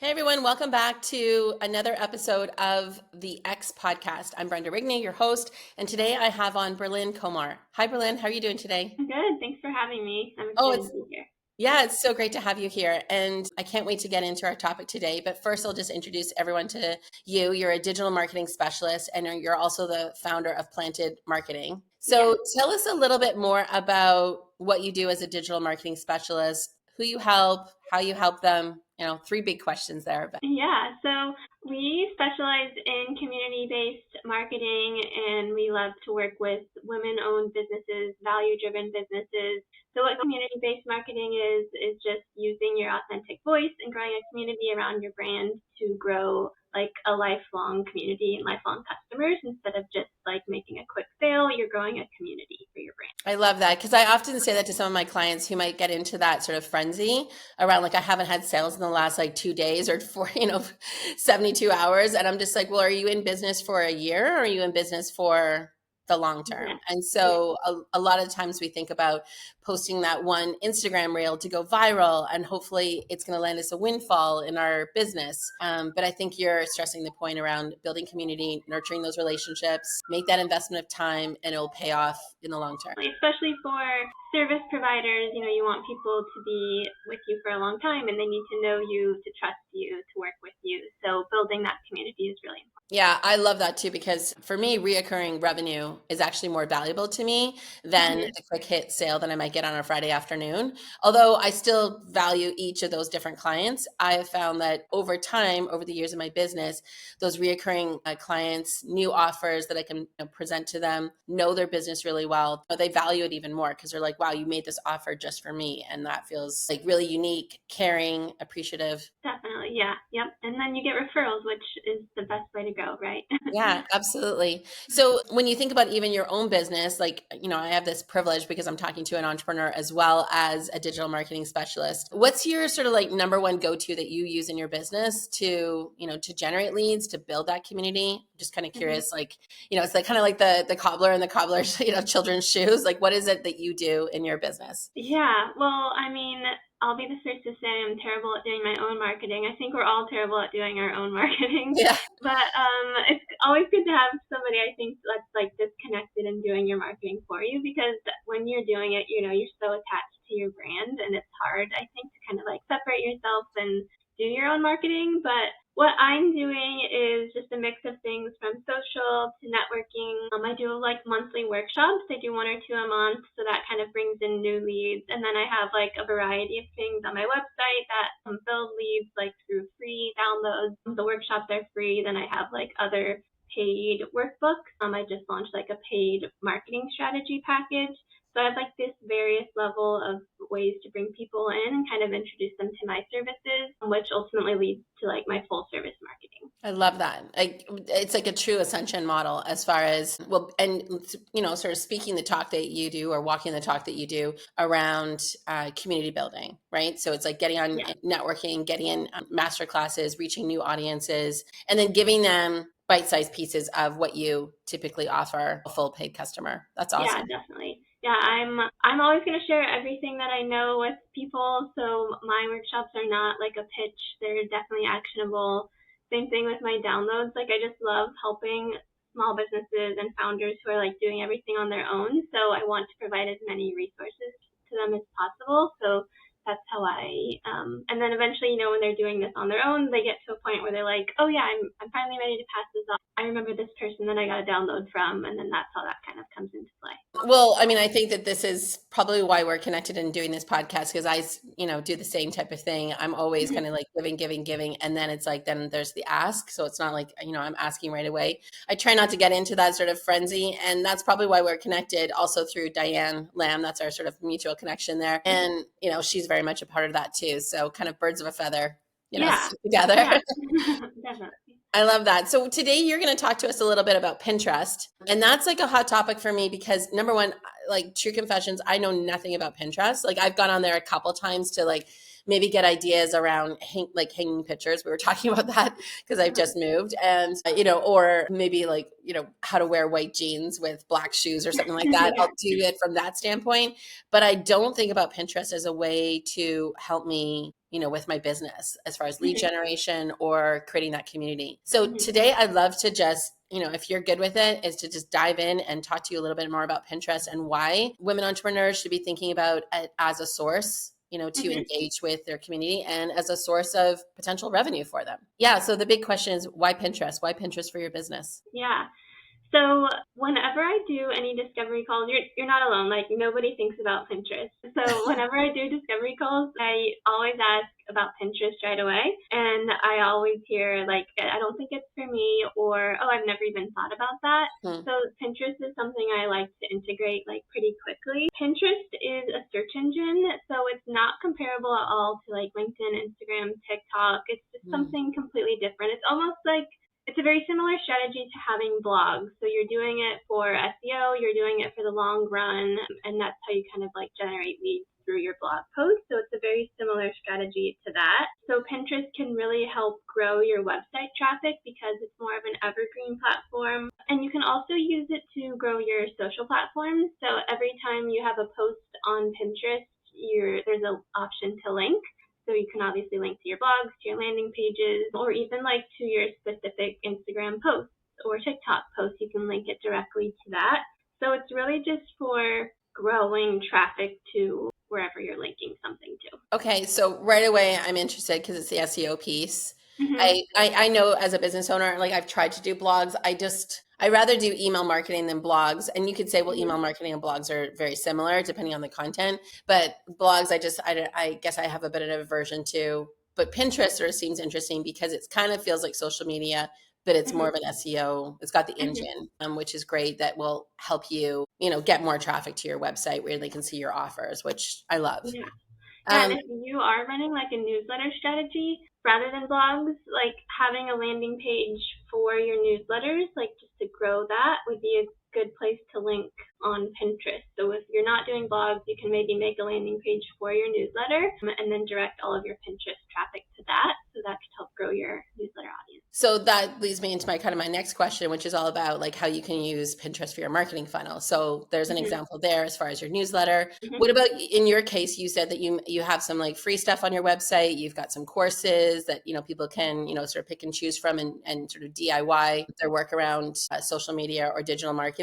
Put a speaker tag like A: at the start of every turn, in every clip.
A: Hey everyone, welcome back to another episode of the X podcast. I'm Brenda Rigney, your host, and today I have on Berlyn Komar. Hi Berlyn, how are you doing today?
B: I'm good. Thanks for having me. I'm
A: Oh,
B: excited to be here.
A: it's so great to have you here. And I can't wait to get into our topic today. But first, I'll just introduce everyone to you. You're a digital marketing specialist, and you're also the founder of Planted Marketing. So tell us a little bit more about what you do as a digital marketing specialist, who you help, how you help them. Three big questions there.
B: Yeah, so we specialize in community-based marketing, and we love to work with women-owned businesses, value-driven businesses. So what community-based marketing is just using your authentic voice and growing a community around your brand to grow like a lifelong community and lifelong customers instead of just like making a quick sale. You're growing a community for your brand.
A: I love that because I often say that to some of my clients who might get into that sort of frenzy around like I haven't had sales in the last like 2 days or 72 hours. And I'm just like, well, are you in business for a year or are you in business for the long term? And so a lot of times we think about posting that one Instagram reel to go viral and hopefully it's going to land us a windfall in our business. But I think you're stressing the point around building community, nurturing those relationships, make that investment of time and it'll pay off in the long term.
B: Especially for service providers, you want people to be with you for a long time and they need to know you, to trust you, to work with you. So building that community is really important.
A: Yeah, I love that too, because for me, reoccurring revenue is actually more valuable to me than the quick hit sale that I might get on a Friday afternoon. Although I still value each of those different clients, I have found that over time, over the years of my business, those reoccurring clients, new offers that I can present to them, know their business really well, they value it even more because they're like, wow, you made this offer just for me. And that feels like really unique, caring, appreciative.
B: Definitely. Yeah. Yep. And then you get referrals, which is the best way to go, right?
A: Yeah, absolutely. So when you think about even your own business, like, I have this privilege because I'm talking to an entrepreneur as well as a digital marketing specialist. What's your sort of like number one go-to that you use in your business to, to generate leads, to build that community? Just kind of curious, like, it's like kind of like the cobbler and the cobbler's, children's shoes. Like, what is it that you do in your business?
B: Yeah. Well, I mean, I'll be the first to say I'm terrible at doing my own marketing. I think we're all terrible at doing our own marketing.
A: Yeah.
B: But it's always good to have somebody, I think, that's like disconnected and doing your marketing for you, because when you're doing it, you're so attached to your brand and it's hard, I think, to kind of like separate yourself and do your own marketing. But what I'm doing is just a mix of things from social to networking. I do like monthly workshops. I do 1 or 2 a month, so that kind of brings in new leads. And then I have like a variety of things on my website that build leads like through free downloads. The workshops are free. Then I have like other paid workbooks. I just launched like a paid marketing strategy package. So I have like this various level of ways to bring people in and kind of introduce them to my services, which ultimately leads to like my full service marketing.
A: I love that. It's like a true ascension model as far as, well, and, sort of speaking the talk that you do or walking the talk that you do around community building, right? So it's like getting on networking, getting in master classes, reaching new audiences, and then giving them bite-sized pieces of what you typically offer a full paid customer. That's awesome.
B: Yeah, definitely. Yeah, I'm always going to share everything that I know with people. So my workshops are not like a pitch. They're definitely actionable. Same thing with my downloads. Like, I just love helping small businesses and founders who are like doing everything on their own. So I want to provide as many resources to them as possible. So that's how and then eventually, when they're doing this on their own, they get to a point where they're like, oh yeah, I'm finally ready to pass this off. I remember this person that I got a download from, and then that's how that kind of comes into play.
A: Well, I mean, I think that this is probably why we're connected in doing this podcast, because I, do the same type of thing. I'm always kind of like giving. And then it's like, then there's the ask. So it's not like, I'm asking right away. I try not to get into that sort of frenzy. And that's probably why we're connected also through Diane Lamb. That's our sort of mutual connection there. And, she's very much a part of that too. So kind of birds of a feather, together.
B: Yeah. Definitely.
A: I love that. So today you're going to talk to us a little bit about Pinterest. And that's like a hot topic for me because number one, like true confessions, I know nothing about Pinterest. Like I've gone on there a couple times to like maybe get ideas around hanging pictures. We were talking about that because I've just moved and, or maybe like, how to wear white jeans with black shoes or something like that. I'll do it from that standpoint, but I don't think about Pinterest as a way to help me with my business as far as lead
B: Mm-hmm.
A: generation or creating that community. So
B: Mm-hmm.
A: today I'd love to just, if you're good with it, is to just dive in and talk to you a little bit more about Pinterest and why women entrepreneurs should be thinking about it as a source, to
B: Mm-hmm.
A: engage with their community and as a source of potential revenue for them. Yeah. So the big question is, why Pinterest? Why Pinterest for your business?
B: Yeah. So whenever I do any discovery calls, you're not alone. Like nobody thinks about Pinterest. So whenever I do discovery calls, I always ask about Pinterest right away, and I always hear like, I don't think it's for me, or oh, I've never even thought about that.
A: Hmm.
B: So Pinterest is something I like to integrate like pretty quickly. Pinterest is a search engine, so it's not comparable at all to like LinkedIn, Instagram, TikTok. It's just something completely different. It's almost like it's a very similar strategy to having blogs. So you're doing it for SEO, you're doing it for the long run, and that's how you kind of like generate leads through your blog post. So it's a very similar strategy to that. So Pinterest can really help grow your website traffic because it's more of an evergreen platform. And you can also use it to grow your social platforms. So every time you have a post on Pinterest, there's an option to link. So you can obviously link to your blogs, to your landing pages, or even like to your specific Instagram posts or TikTok posts. You can link it directly to that. So it's really just for growing traffic to wherever you're linking something to.
A: Okay, so right away I'm interested because it's the SEO piece.
B: Mm-hmm.
A: I know as a business owner, like I've tried to do blogs. I rather do email marketing than blogs. And you could say, well,
B: Mm-hmm.
A: email marketing and blogs are very similar depending on the content. But blogs, I guess I have a bit of an aversion to. But Pinterest sort of seems interesting because it kind of feels like social media, but it's more of an SEO. It's got the engine, which is great. That will help you, get more traffic to your website where they can see your offers, which I love.
B: Yeah. Yeah, and if you are running like a newsletter strategy rather than blogs, like having a landing page for your newsletters, like just to grow that would be a good place to link on Pinterest. So if you're not doing blogs, you can maybe make a landing page for your newsletter and then direct all of your Pinterest traffic to that. So that could help grow your newsletter audience.
A: So that leads me into my next question, which is all about like how you can use Pinterest for your marketing funnel. So there's an example there as far as your newsletter. What about in your case? You said that you have some like free stuff on your website. You've got some courses that people can sort of pick and choose from and sort of DIY their work around social media or digital marketing.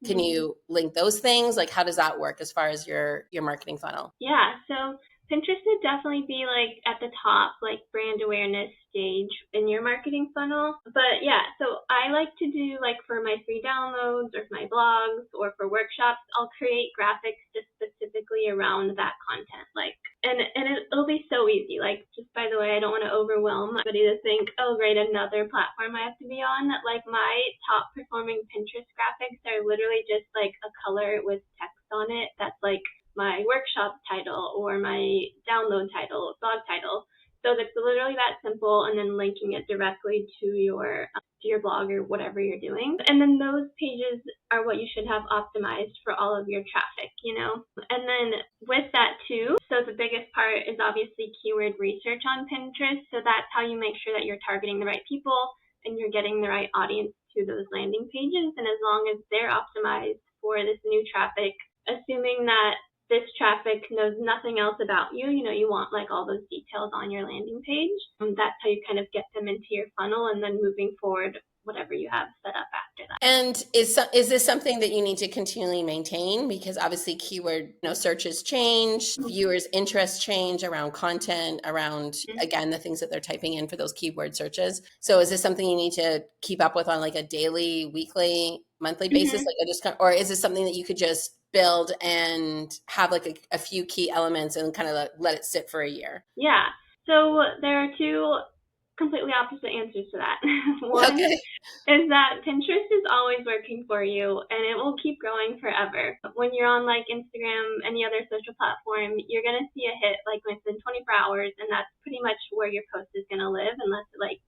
A: Can you link those things? Like how does that work as far as your marketing funnel?
B: Yeah, so Pinterest would definitely be like at the top, like brand awareness stage in your marketing funnel. But yeah, so I like to do like for my free downloads or for my blogs or for workshops, I'll create graphics just specifically around that content. Like, and it'll be so easy. Like, just by the way, I don't want to overwhelm anybody to think, oh, great, another platform I have to be on. Like my top performing Pinterest graphics are literally just like a color with text on it that's like my workshop title or my download title, blog title. So that's literally that simple, and then linking it directly to your blog or whatever you're doing. And then those pages are what you should have optimized for all of your traffic, And then with that too, so the biggest part is obviously keyword research on Pinterest. So that's how you make sure that you're targeting the right people and you're getting the right audience to those landing pages. And as long as they're optimized for this new traffic, assuming that this traffic knows nothing else about you, you want like all those details on your landing page. That's how you kind of get them into your funnel, and then moving forward, whatever you have set up after that.
A: And is this something that you need to continually maintain? Because obviously keyword searches change, viewers' interests change around content, around, again, the things that they're typing in for those keyword searches. So is this something you need to keep up with on like a daily, weekly, monthly basis? Or is this something that you could just build and have like a few key elements and kind of let it sit for a year?
B: Yeah. So there are two completely opposite answers to that. One is that Pinterest is always working for you and it will keep growing forever. When you're on like Instagram, any other social platform, you're going to see a hit like within 24 hours, and that's pretty much where your post is going to live unless it like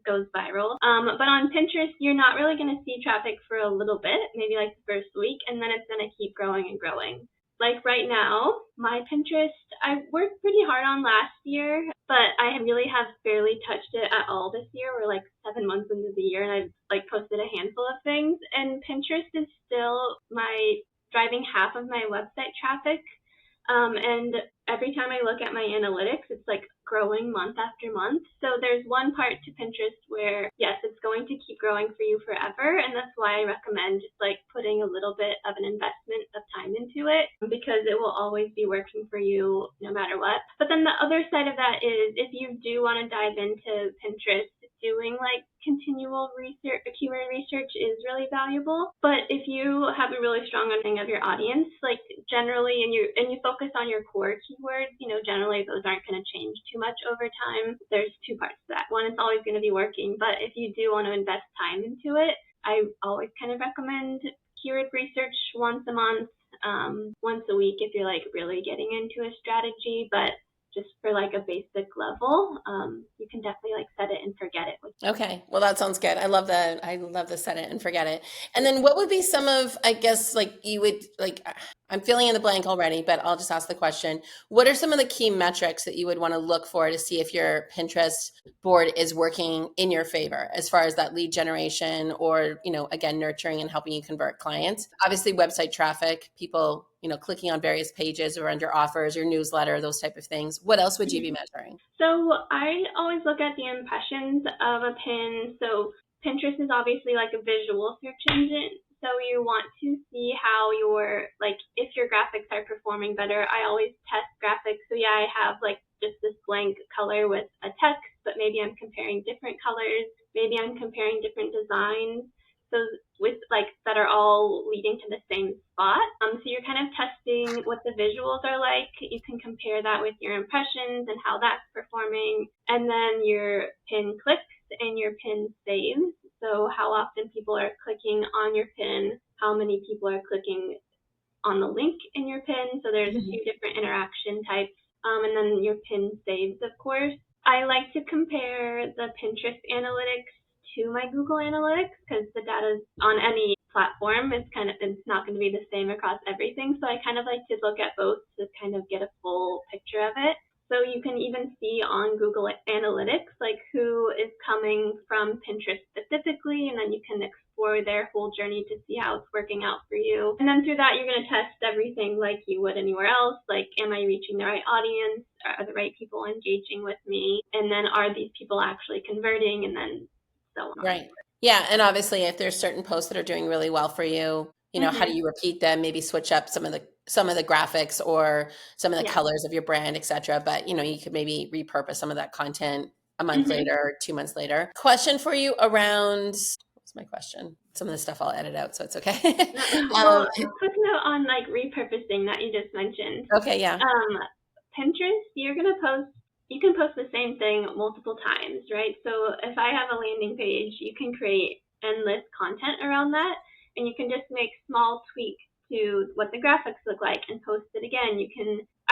B: goes viral. But on Pinterest, you're not really going to see traffic for a little bit, maybe like the first week, and then it's going to keep growing and growing. Like right now, my Pinterest, I worked pretty hard on last year, but I really have barely touched it at all this year. We're like 7 months into the year, and I've like posted a handful of things. And Pinterest is still driving half of my website traffic. And every time I look at my analytics, it's like growing month after month. So there's one part to Pinterest where, yes, it's going to keep growing for you forever. And that's why I recommend just like putting a little bit of an investment of time into it, because it will always be working for you no matter what. But then the other side of that is if you do want to dive into Pinterest, doing like continual research, keyword research is really valuable. But if you have a really strong understanding of your audience, like generally, and you focus on your core keywords, generally those aren't going to change too much over time. There's two parts to that. One, it's always going to be working, but if you do want to invest time into it, I always kind of recommend keyword research once a month, once a week if you're like really getting into a strategy. But just for like a basic level, you can definitely like set it and forget it.
A: Okay. Well, that sounds good. I love that. I love the set it and forget it. And then what would be some of, I guess, like you would like, I'm filling in the blank already, but I'll just ask the question. What are some of the key metrics that you would want to look for to see if your Pinterest board is working in your favor as far as that lead generation or, again, nurturing and helping you convert clients? Obviously, website traffic, people, clicking on various pages or under offers, your newsletter, those type of things. What else would you be measuring?
B: So I always look at the impressions of a pin. So Pinterest is obviously like a visual search engine. So you want to see how if your graphics are performing better. I always test graphics. So yeah, I have like just this blank color with a text, but maybe I'm comparing different colors. Maybe I'm comparing different designs. So with that are all leading to the same spot. So you're kind of testing what the visuals are like. You can compare that with your impressions and how that's performing. And then your pin clicks and your pin saves. So how often people are clicking on your pin, how many people are clicking on the link in your pin. So there's a few different interaction types. And then your pin saves, of course. I like to compare the Pinterest analytics to my Google Analytics because the data on any platform it's not going to be the same across everything. So I kind of like to look at both to kind of get a full picture of it. So you can even see on Google Analytics like who is coming from Pinterest specifically, and then you can explore their whole journey to see how it's working out for you. And then through that, you're going to test everything like you would anywhere else. Like, am I reaching the right audience? Are the right people engaging with me? And then are these people actually converting? And then so on.
A: Right. Yeah. And obviously if there's certain posts that are doing really well for you, how do you repeat them? Maybe switch up some of the graphics or some of the colors of your brand, et cetera. But, you could maybe repurpose some of that content a month later or 2 months later. Question for you around, what's my question? Some of the stuff I'll edit out, so it's okay.
B: Well, a quick note on like repurposing that you just mentioned.
A: Okay. Yeah.
B: Pinterest, you can post the same thing multiple times, right? So if I have a landing page, you can create endless content around that, and you can just make small tweaks to what the graphics look like and post it again.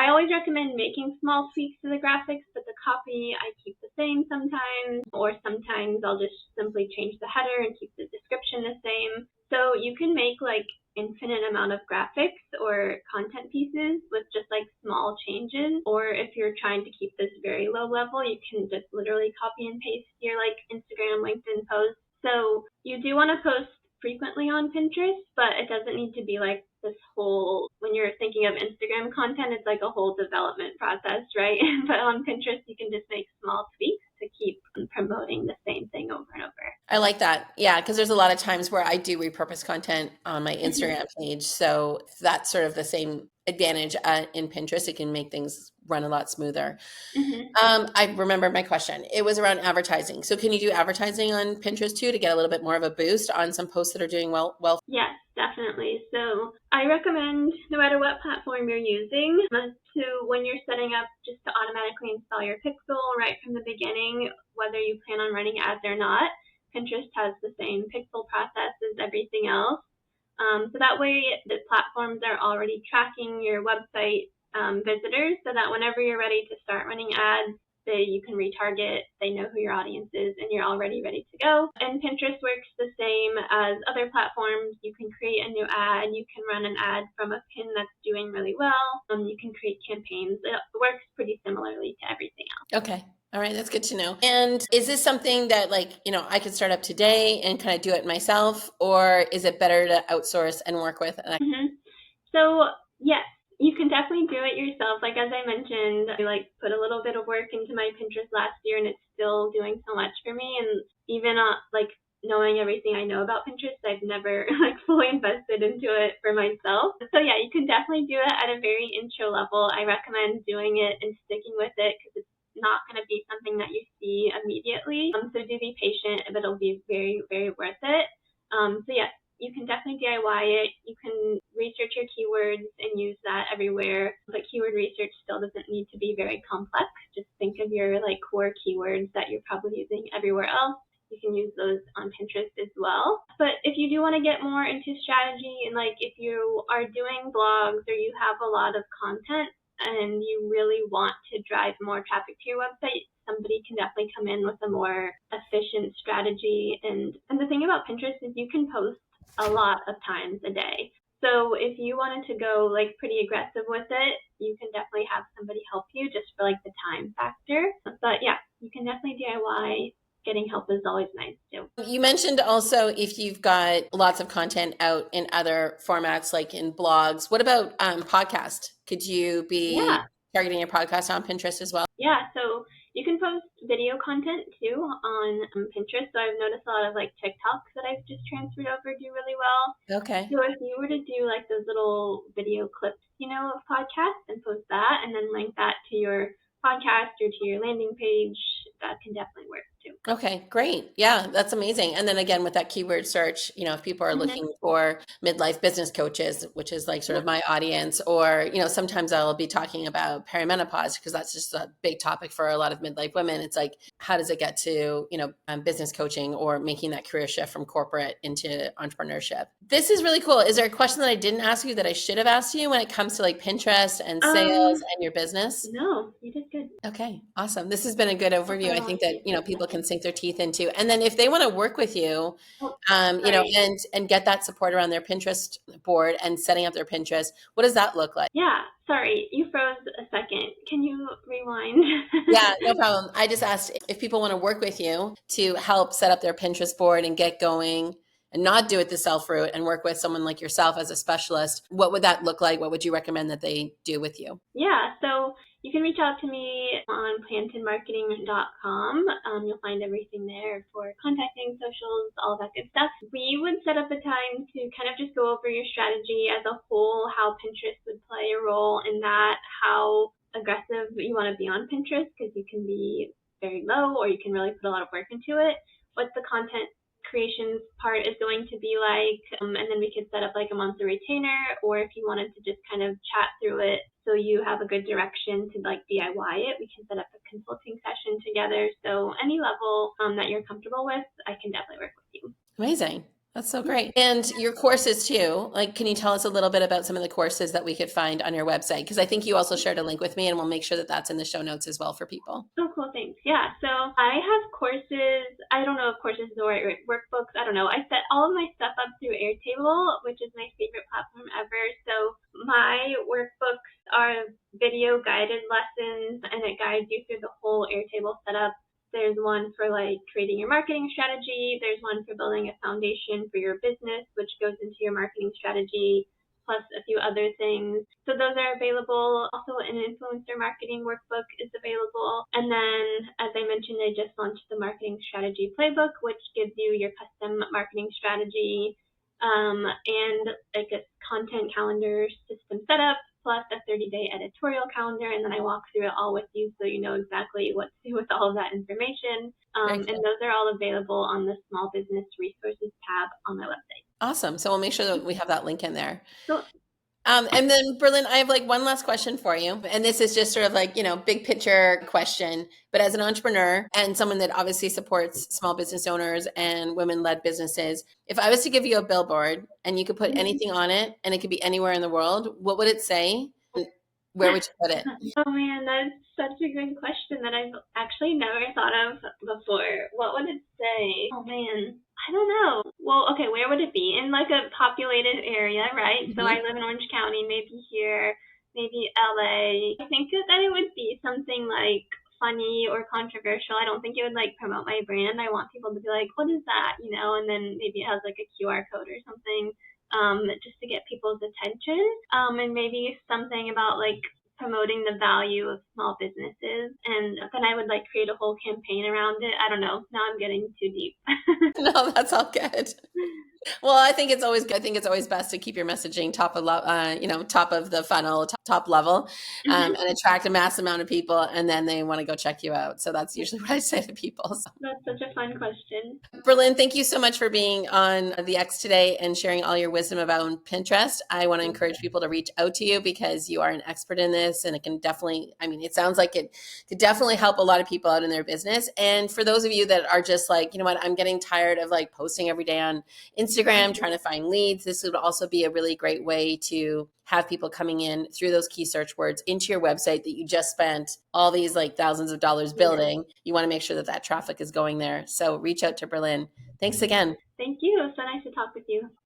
B: I always recommend making small tweaks to the graphics, but the copy I keep the same sometimes, or sometimes I'll just simply change the header and keep the description the same. So you can make like infinite amount of graphics or content pieces with just like small changes. Or if you're trying to keep this very low level, you can just literally copy and paste your like Instagram, LinkedIn posts. So you do want to post frequently on Pinterest, but it doesn't need to be like this whole, when you're thinking of Instagram content, it's like a whole development process, right? But on Pinterest, you can just make small tweaks to keep promoting the same thing over and over.
A: I like that. Yeah, because there's a lot of times where I do repurpose content on my Instagram page. So that's sort of the same advantage in Pinterest. It can make things run a lot smoother. I remember my question. It was around advertising. So can you do advertising on Pinterest too to get a little bit more of a boost on some posts that are doing well?
B: Yes, definitely. So I recommend, no matter what platform you're using, to when you're setting up just to automatically install your pixel right from the beginning, whether you plan on running ads or not. Pinterest has the same pixel process as everything else. So that way the platforms are already tracking your website visitors so that whenever you're ready to start running ads, you can retarget, they know who your audience is, and you're already ready to go. And Pinterest works the same as other platforms. You can create a new ad. You can run an ad from a pin that's doing really well. You can create campaigns. It works pretty similarly to everything else.
A: Okay. All right. That's good to know. And is this something that I could start up today and kind of do it myself, or is it better to outsource and work with?
B: So yes, You can definitely do it yourself. Like, as I mentioned, I like put a little bit of work into my Pinterest last year, and it's still doing so much for me. And even like knowing everything I know about Pinterest, I've never like fully invested into it for myself. So yeah, you can definitely do it at a very intro level. I recommend doing it and sticking with it because it's not going to be something that you see immediately. So do be patient, but it'll be very, very worth it. So yeah, you can definitely DIY it. You can research your keywords and use that everywhere. But keyword research still doesn't need to be very complex. Just think of your like core keywords that you're probably using everywhere else. You can use those on Pinterest as well. But if you do want to get more into strategy, and like if you are doing blogs or you have a lot of content and you really want to drive more traffic to your website, somebody can definitely come in with a more efficient strategy. And the thing about Pinterest is you can post a lot of times a day. So if you wanted to go like pretty aggressive with it, you can definitely have somebody help you just for like the time factor. But yeah, you can definitely DIY. Getting help is always nice too.
A: You mentioned also if you've got lots of content out in other formats, like in blogs. What about podcast? Could you be
B: Yeah.
A: targeting your podcast on Pinterest as well?
B: Yeah, so you can post video content too on Pinterest. So I've noticed a lot of like TikToks that I've just transferred over do really well.
A: Okay.
B: So if you were to do like those little video clips, of podcasts and post that and then link that to your podcast or to your landing page, that can definitely work too.
A: Okay, great. Yeah, that's amazing. And then again, with that keyword search, if people are looking for midlife business coaches, which is like sort of my audience, or, sometimes I'll be talking about perimenopause because that's just a big topic for a lot of midlife women. It's like, how does it get to, business coaching or making that career shift from corporate into entrepreneurship? This is really cool. Is there a question that I didn't ask you that I should have asked you when it comes to like Pinterest and sales and your business?
B: No, you did good.
A: Okay, awesome. This has been a good overview. I think that, people can sink their teeth into. And then if they want to work with you, and get that support around their Pinterest board and setting up their Pinterest, what does that look like?
B: Yeah, sorry, you froze a second. Can you rewind?
A: Yeah, no problem. I just asked if people want to work with you to help set up their Pinterest board and get going and not do it the self route and work with someone like yourself as a specialist, what would that look like? What would you recommend that they do with you?
B: Yeah, so you can reach out to me on plantonmarketing.com. You'll find everything there for contacting, socials, all that good stuff. We would set up a time to kind of just go over your strategy as a whole, how Pinterest would play a role in that, how aggressive you want to be on Pinterest, because you can be very low or you can really put a lot of work into it. What the content creations part is going to be like, and then we could set up like a monthly retainer, or if you wanted to just kind of chat through it so you have a good direction to like DIY it, we can set up a consulting session together. So any level that you're comfortable with, I can definitely work with you.
A: Amazing. That's so great. And your courses too, like, can you tell us a little bit about some of the courses that we could find on your website? Because I think you also shared a link with me, and we'll make sure that that's in the show notes as well for people.
B: Oh, cool. Thanks. Yeah. So I have courses. I don't know if courses is the right word, workbooks. I don't know. I set all of my stuff up through Airtable, which is my favorite platform ever. So my workbooks are video guided lessons, and it guides you through the whole Airtable setup. There's one for like creating your marketing strategy. There's one for building a foundation for your business, which goes into your marketing strategy, plus a few other things. So those are available. Also, an influencer marketing workbook is available. And then, as I mentioned, I just launched the marketing strategy playbook, which gives you your custom marketing strategy and like a content calendar system setup, plus a 30-day editorial calendar, and then I walk through it all with you so you know exactly what to do with all of that information. And those are all available on the Small Business Resources tab on my website.
A: Awesome. So we'll make sure that we have that link in there.
B: So,
A: and then Berlyn, I have like one last question for you. And this is just sort of like, big picture question, but as an entrepreneur and someone that obviously supports small business owners and women-led businesses, if I was to give you a billboard and you could put anything on it and it could be anywhere in the world, what would it say? Where would you put it?
B: Oh man, that's such a good question that I've actually never thought of before. What would it say? Oh man, I don't know. Well, okay, where would it be? In like a populated area, right? So I live in Orange County, maybe here, maybe LA. I think that it would be something like funny or controversial. I don't think it would like promote my brand. I want people to be like, what is that? And then maybe it has like a QR code or something. just to get people's attention, and maybe something about like promoting the value of small businesses, and then I would like create a whole campaign around it. I don't know. Now I'm getting too deep.
A: No, that's all good. Well, I think it's always good. I think it's always best to keep your messaging top of the funnel, top level, and attract a mass amount of people, and then they want to go check you out. So that's usually what I say to people. So.
B: That's such a fun question.
A: Berlyn, thank you so much for being on the X today and sharing all your wisdom about Pinterest. I want to encourage people to reach out to you because you are an expert in this, and it can definitely, I mean, it sounds like it could definitely help a lot of people out in their business. And for those of you that are just like, you know what, I'm getting tired of like posting every day on Instagram, trying to find leads, this would also be a really great way to have people coming in through those key search words into your website that you just spent all these like thousands of dollars building. You want to make sure that that traffic is going there. So reach out to Berlyn. Thanks again.
B: Thank you. It was so nice to talk with you.